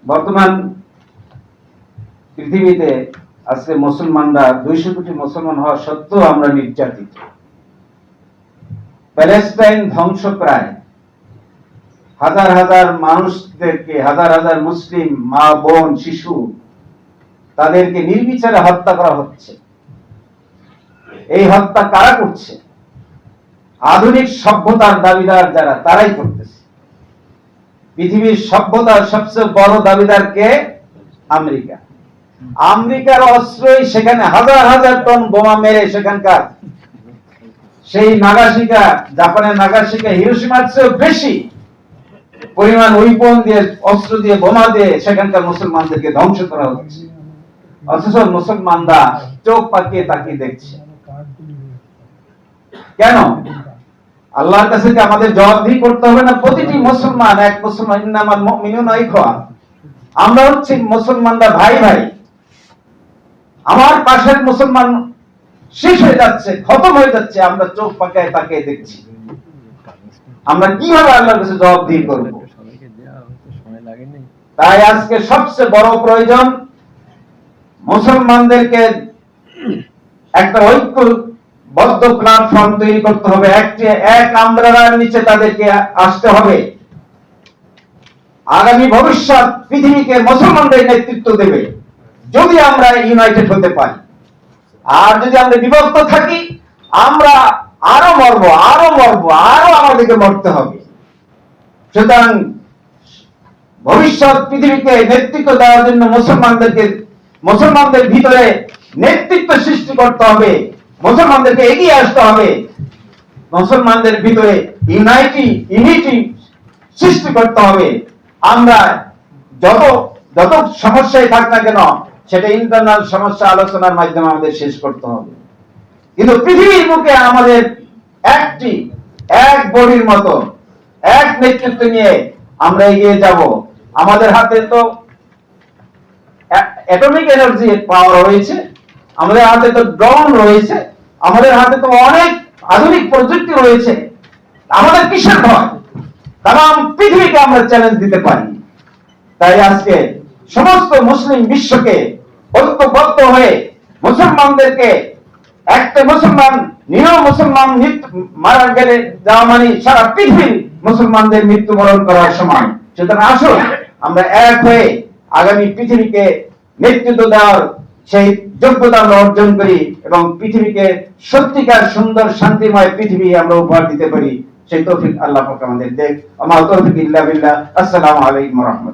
বর্তমান পৃথিবীতে আজকে মুসলমানরা 200 কোটি মুসলমান হওয়া সত্ত্বেও আমরা নির্যাতিত। প্যালেস্টাইন ধ্বংসপ্রায়, হাজার হাজার মানুষদেরকে, হাজার হাজার মুসলিম মা বোন শিশু তাদেরকে নির্বিচারে হত্যা করা হচ্ছে। এই হত্যা কারা করছে? আধুনিক সভ্যতার দাবিদার যারা, তারাই করতেছে। পৃথিবীর সভ্যতার সবচেয়ে বড় দাবিদার কে? আমেরিকা। আমেরিকার অস্ত্রই সেখানে হাজার হাজার টন বোমা মেরে সেখানকার সেই নাগাসাকি, জাপানের নাগাসাকি, হিরোশিমার চেয়েও বেশি পরিমাণ উইপন দিয়ে, অস্ত্র দিয়ে, বোমা দিয়ে সেখানকার মুসলমানদেরকে ধ্বংস করা হচ্ছে। অথচ মুসলমানরা চোখ পাকিয়ে তাকিয়ে দেখছে। কেন? আল্লাহর কাছে কি আমাদের জবাবদিহি করতে হবে না? প্রতিটি মুসলমান, এক মুসলমান, ইন্নামাল মুমিনুনা ইখওয়া, আমরা হচ্ছে মুসলমানরা ভাই ভাই। আমার পাশের মুসলমান শেষ হয়ে যাচ্ছে, খতম হয়ে যাচ্ছে, আমরা চোখ পাকায় তাকিয়ে দেখছি। আমরা কিভাবে আল্লাহর কাছে জবাবদিহি করব? তাই আজকে সবচেয়ে বড় প্রয়োজন মুসলমানদেরকে একটা ঐক্যবদ্ধ প্ল্যাটফর্ম তৈরি করতে হবে। এক আমব্রেলার নিচে তাদেরকে আসতে হবে। আগামী ভবিষ্যৎ পৃথিবীকে মুসলমানদের নেতৃত্ব দেবে যদি আমরা ইউনাইটেড হতে পারি। আর যদি আমরা বিভক্ত থাকি, আমরা আরো মরবো, আরো আমাদেরকে মরতে হবে। সুতরাং ভবিষ্যৎ পৃথিবীকে নেতৃত্ব দেওয়ার জন্য মুসলমানদের ভিতরে নেতৃত্ব সৃষ্টি করতে হবে, মুসলমানদেরকে এগিয়ে আসতে হবে, মুসলমানদের ভিতরে ইউনিটি সৃষ্টি করতে হবে। আমরা যত সমস্যায় থাক না কেন, সেটা ইন্টারনাল সমস্যা আলোচনার মাধ্যমে আমাদের শেষ করতে হবে। কিন্তু পৃথিবীর মুখে আমাদের এক বডির মতো, এক নেতৃত্ব নিয়ে আমরা এগিয়ে যাব। আমাদের হাতে তো অ্যাটমিক এনার্জি পাওয়ার রয়েছে, আমাদের হাতে তো ড্রোন রয়েছে, আমাদের হাতে তো অনেক আধুনিক প্রযুক্তি রয়েছে। আমাদের কিসের ভয়? কারণ পৃথিবীকে আমরা চ্যালেঞ্জ দিতে পারি। তাই আজকে সমস্ত মুসলিম বিশ্বকে ঐক্যবদ্ধ হয়ে মুসলমানদেরকে, একটা মুসলমান, নিরীহ মুসলমান মারা গেলে যাওয়া মানে সারা পৃথিবীর মুসলমানদের মৃত্যুবরণ করার সমান। সুতরাং আসুন আমরা এক হয়ে আগামী পৃথিবীকে নেতৃত্ব দেওয়ার সেই যোগ্যতা আমরা অর্জন করি এবং পৃথিবীকে সত্যিকার সুন্দর শান্তিময় পৃথিবী আমরা উপহার দিতে পারি। সেই তৌফিক আল্লাহ পাক আমাদের দেখ। আমা তৌফিক ইল্লা বিল্লাহ। আসসালামু আলাইকুম ওয়া রাহমাতুল্লাহ।